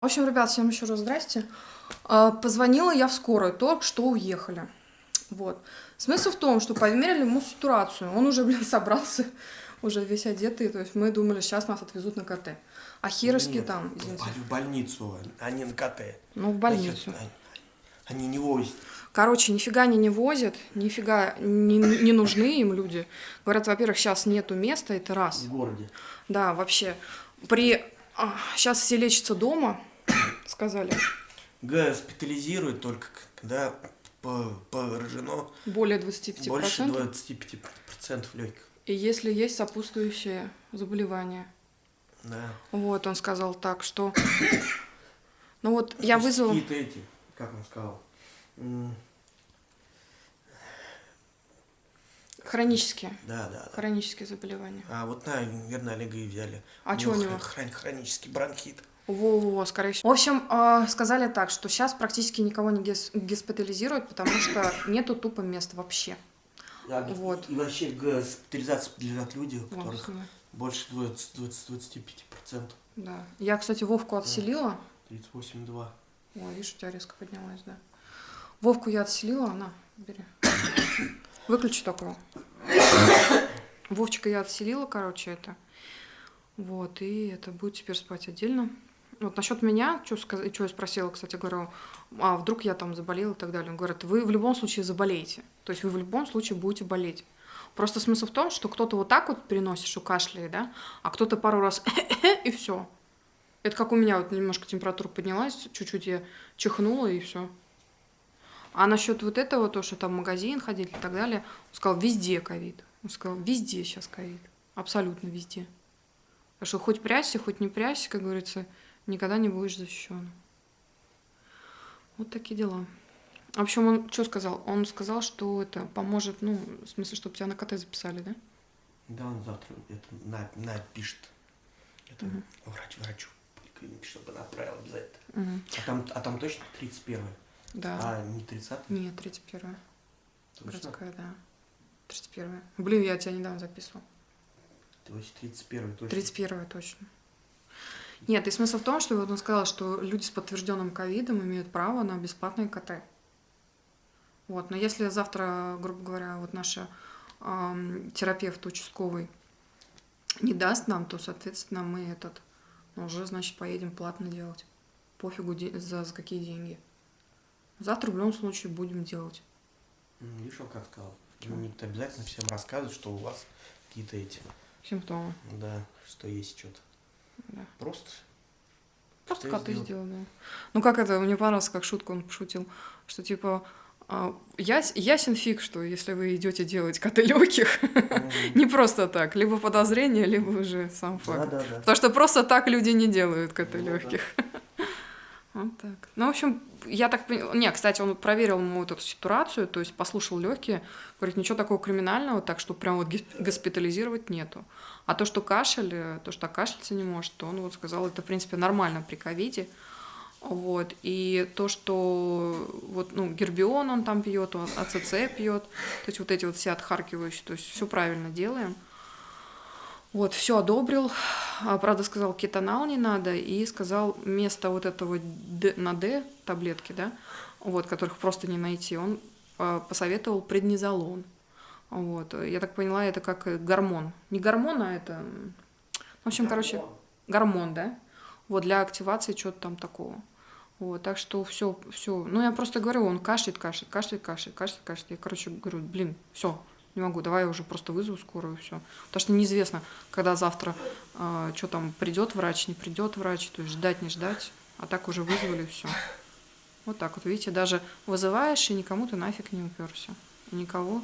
В общем, ребят, всем еще раз здрасте. Позвонила я в скорую, только что уехали. Вот. Смысл в том, что померили ему сатурацию. Он уже, собрался, уже весь одетый. То есть мы думали, сейчас нас отвезут на КТ. А херышки там, извините. В больницу, а не на КТ. Ну, в больницу. Они не возят. Короче, нифига они не возят, нифига не нужны им люди. Говорят, во-первых, сейчас нету места, это раз. В городе. Да, вообще. Сейчас все лечатся дома, сказали. Госпитализируют только, когда поражено Более 25%. больше 25% легких. И если есть сопутствующее заболевание. Да. Вот, он сказал так, что... Ну вот, я вызвала... Какие-то эти, как он сказал? Хронические. Да. Хронические заболевания. А вот, наверное, Олега и взяли. А что у него? Хронический бронхит. Во, скорее всего. В общем, сказали так, что сейчас практически никого не госпитализируют, потому что нету тупо места вообще. Да, вот. И вообще госпитализацию подлежат люди, у которых больше 25%. Да. Я, кстати, Вовку отселила. 38,2. Ой, видишь, у тебя резко поднялась, да. Вовку я отселила, на, бери. Выключи такого. Вовчика я отселила, короче, это. Вот, и это будет теперь спать отдельно. Вот насчет меня, что я спросила, кстати, говорю, а вдруг я там заболела и так далее. Он говорит, вы в любом случае заболеете. То есть вы в любом случае будете болеть. Просто смысл в том, что кто-то вот так вот переносит, что кашляет, да, а кто-то пару раз и все. Это как у меня вот немножко температура поднялась, чуть-чуть я чихнула и все. А насчет вот этого, то, что там в магазин ходили и так далее, он сказал, везде ковид. Он сказал, везде сейчас ковид. Абсолютно везде. Так что хоть прячься, хоть не прячься, как говорится, никогда не будешь защищен. Вот такие дела. В общем, он что сказал? Он сказал, что это поможет, ну, в смысле, чтобы тебя на КТ записали, да? Да, он завтра это напишет. Это врачу, чтобы она отправила обязательно. А там точно 31-е? Да. А не 30-е? Нет, 31-е. Городская, да. 31-е. Блин, я тебя недавно записывала. То есть 31-е точно? 31-е точно. Нет, и смысл в том, что вот он сказал, что люди с подтвержденным ковидом имеют право на бесплатные КТ. Вот, но если завтра, грубо говоря, вот наша терапевт участковый не даст нам, то, соответственно, мы уже, значит, поедем платно делать. Пофигу за какие деньги. Завтра в любом случае будем делать. Видишь, он как сказал? Не обязательно всем рассказывать, что у вас какие-то эти... Симптомы. Да, что есть что-то. Да. Просто КТ сделал, да. Ну как это, мне понравилось, как шутку он пошутил, что типа ясен фиг, что если вы идете делать КТ легких, не просто так, либо подозрение, либо уже сам факт. Да. Потому что просто так люди не делают КТ легких. Вот так. Ну, в общем, я так поняла... Не, кстати, он проверил ему вот эту сатурацию, то есть послушал легкие, говорит, ничего такого криминального, так что прям вот госпитализировать нету. А то, что кашляться не может, то он вот сказал, это, в принципе, нормально при ковиде. Вот. И то, что вот, гербион он там пьет, он АЦЦ пьет, то есть вот эти вот все отхаркивающие, то есть все правильно делаем. Вот, все одобрил. Правда, сказал, кетонал не надо, и сказал, вместо вот этого на Д таблетки, да, вот, которых просто не найти, он посоветовал преднизолон. Вот. Я так поняла, это как гормон. Не гормон, а это... В общем, гормон, да? Вот, для активации чего-то там такого. Вот, так что все. Ну, я просто говорю, он кашляет. Я, короче, говорю, блин, все. Не могу, давай я уже просто вызову скорую, все. Потому что неизвестно, когда завтра, что там, придет врач, не придет врач, то есть ждать, не ждать, а так уже вызвали, все. Вот так вот, видите, даже вызываешь, и никому ты нафиг не уперся. Никого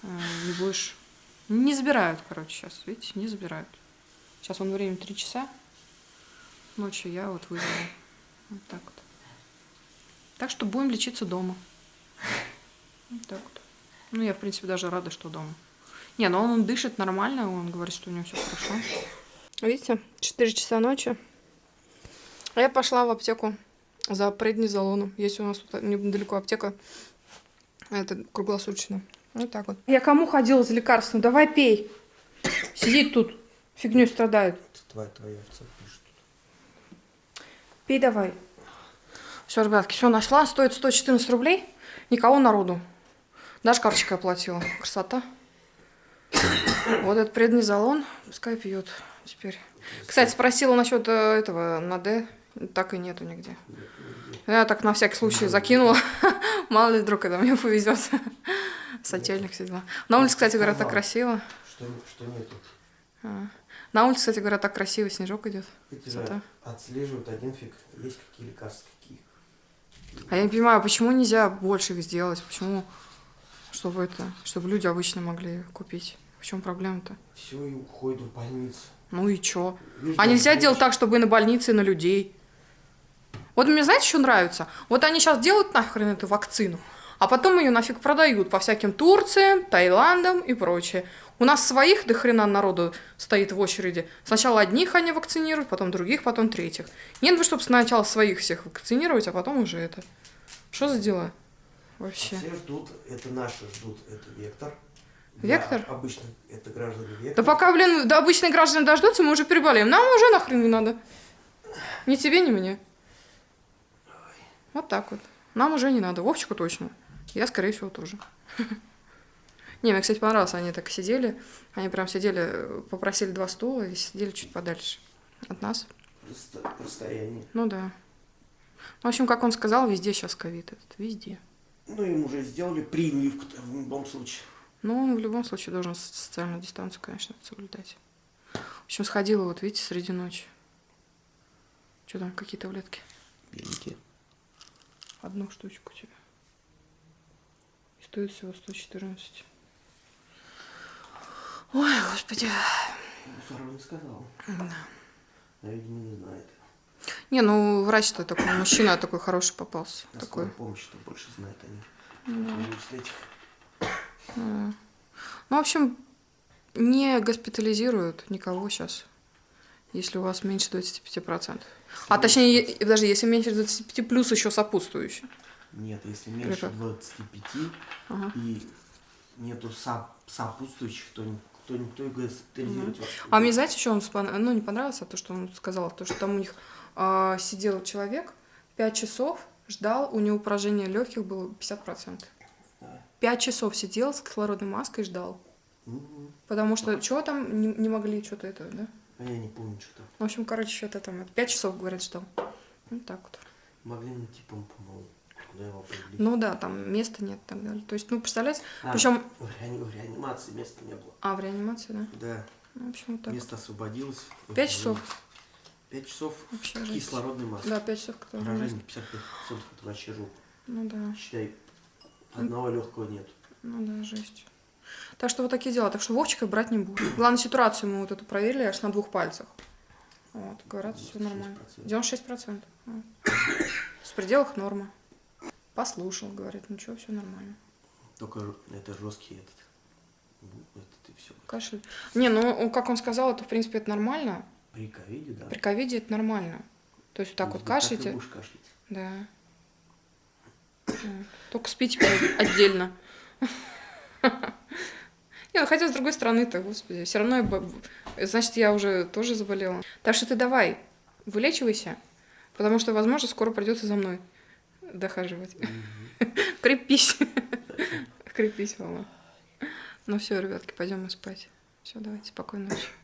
не будешь... Не забирают, короче, сейчас, видите, не забирают. Сейчас вон время 3 часа ночью, я вот вызвала. Вот так вот. Так что будем лечиться дома. Вот так вот. Ну, я, в принципе, даже рада, что дома. Не, но он дышит нормально, он говорит, что у него все хорошо. Видите, 4 часа ночи. А я пошла в аптеку за преднизолоном. Есть у нас тут недалеко аптека. Это круглосуточно. Вот так вот. Я кому ходила за лекарством? Давай пей. Сидит тут, фигней страдает. Твоя овца пишет. Пей давай. Все, ребятки, все нашла. Стоит 114 рублей. Никого народу. Даже карточкой оплатила. Красота. Вот этот предний залон. Пускай пьет теперь. Кстати, спросила насчет этого на Д. Так и нету нигде. Я так на всякий случай закинула. Мало ли вдруг, когда мне повезет. Сотельник, все дела. На улице, кстати, говорят, так красиво. Что нету. На улице, кстати, говорят, так красиво, снежок идет. Эти же отслеживают один фиг. Есть какие лекарства, какие. А я не понимаю, почему нельзя больше их сделать? Почему? Чтобы люди обычно могли купить. В чем проблема-то? Все и уходит в больницу. Ну и чё? А нельзя делать так, чтобы и на больнице, и на людей. Вот мне, знаете, что нравится? Вот они сейчас делают нахрен эту вакцину, а потом ее нафиг продают по всяким Турциям, Таиландам и прочее. У нас своих до хрена народу стоит в очереди. Сначала одних они вакцинируют, потом других, потом третьих. Нет бы, чтобы сначала своих всех вакцинировать, а потом уже это. Что за дела? Вообще. А все ждут, это наши ждут, это Вектор. Вектор? Обычно это граждане Вектор. Да пока, блин, до обычные граждане дождутся, мы уже переболеем. Нам уже нахрен не надо. Ни тебе, ни мне. Вот так вот. Нам уже не надо. Вовчику точно. Я, скорее всего, тоже. Не, мне, кстати, понравилось. Они так сидели. Они прям сидели, попросили 2 стула и сидели чуть подальше от нас. Расстояние. Ну да. В общем, как он сказал, везде сейчас ковид этот. Везде. Ну, им уже сделали прививку в любом случае. Ну, он в любом случае должен социальную дистанцию, конечно, соблюдать. В общем, сходила, вот видите, среди ночи. Что там, какие таблетки? Беленькие. 1 штучку тебе. И стоит всего 114. Ой, господи. Мусоров не сказал. Да. Видимо, не знает. Не, ну врач-то такой, мужчина такой хороший попался. На Такой. скорой помощи-то больше знают они. Ну, в общем, не госпитализируют никого сейчас, если у вас меньше 25%. А точнее, даже если меньше 25, плюс еще сопутствующий. Нет, если меньше 25 и нету сопутствующих, то никто и госпитализировать вас. А мне, знаете, что он не понравился, то, что он сказал, то, что там у них сидел человек, 5 часов ждал, у него поражение легких было 50%. 5 часов сидел с кислородной маской и ждал. Потому что чего там не могли, что-то это, да? А я не помню, что там. В общем, короче, что-то там. 5 часов, говорят, ждал. Вот так вот. Могли найти, по-моему, куда его определить. Ну да, там места нет и так далее. То есть, ну, представляете, причем... В реанимации места не было. А, в реанимации, да? Да. Ну, в общем, вот так. Место освободилось. 5 часов. 5 часов Вообще кислородной маски. Да, 5 часов, который... Поражение 55%, это вообще жопа. Ну да. Считай, одного легкого нет. Ну да, жесть. Так что вот такие дела. Так что Вовчика брать не буду. Главное, ситуацию мы вот эту проверили аж на 2 пальцах. Вот, говорят, все нормально. 96%. Вот. В пределах нормы. Послушал, говорит, ничего, все нормально. Только это жесткий этот и все. Кашель. Не, ну, как он сказал, это, в принципе, это нормально. При ковиде, да. При ковиде это нормально. То есть вот так вот кашляете. Так и будешь кашлять. Да. Вот. Только спите отдельно. Не, ну хотя с другой стороны-то, господи, все равно, значит, я уже тоже заболела. Так что ты давай, вылечивайся, потому что, возможно, скоро придется за мной дохаживать. Крепись. Крепись, мама. Ну все, ребятки, пойдем мы спать. Все, давайте, спокойной ночи.